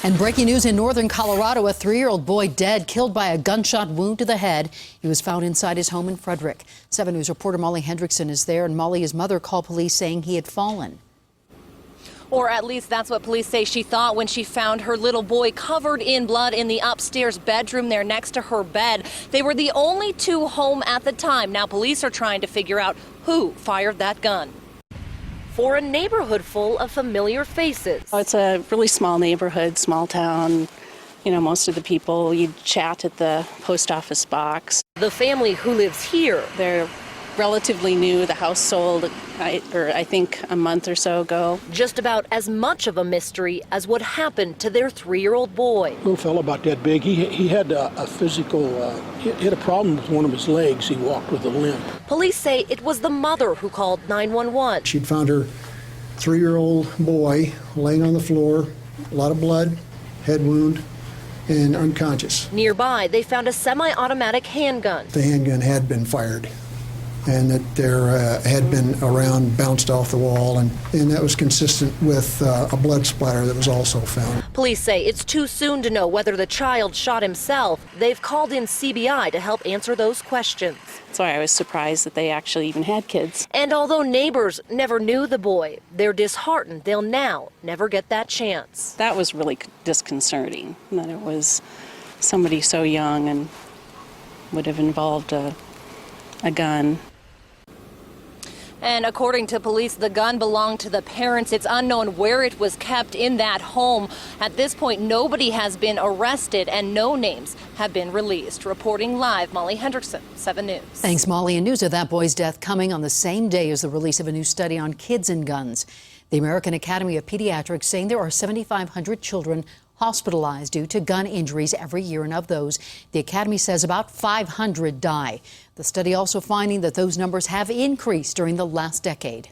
And breaking news in northern Colorado, a 3-year-old boy dead, killed by a gunshot wound to the head. He was found inside his home in Frederick. 7 News reporter Molly Hendrickson is there, and Molly, his mother called police saying he had fallen. Or at least that's what police say she thought when she found her little boy covered in blood in the upstairs bedroom there next to her bed. They were the only two home at the time. Now police are trying to figure out who fired that gun. For a neighborhood full of familiar faces. It's a really small neighborhood, small town. You know, most of the people, you chat at the post office box. The family who lives here. They're relatively new. The house sold, I think, a month or so ago. Just about as much of a mystery as what happened to their 3-year-old boy. Little fellow about that big. He had a physical, he had a problem with one of his legs. He walked with a limp. Police say it was the mother who called 911. She'd found her 3-year-old boy laying on the floor, a lot of blood, head wound, and unconscious. Nearby, they found a semi-automatic handgun. The handgun had been fired, and that there had been a round bounced off the wall, and that was consistent with a blood splatter that was also found. Police say it's too soon to know whether the child shot himself. They've called in CBI to help answer those questions. So I was surprised that they actually even had kids. And although neighbors never knew the boy, they're disheartened they'll now never get that chance. That was really disconcerting, that it was somebody so young and would have involved a gun. And according to police, the gun belonged to the parents. It's unknown where it was kept in that home. At this point, nobody has been arrested and no names have been released. Reporting live, Molly Hendrickson, 7 News. Thanks, Molly. And news of that boy's death coming on the same day as the release of a new study on kids and guns. The American Academy of Pediatrics saying there are 7,500 children hospitalized due to gun injuries every year, and of those, the Academy says about 500 die. The study also finding that those numbers have increased during the last decade.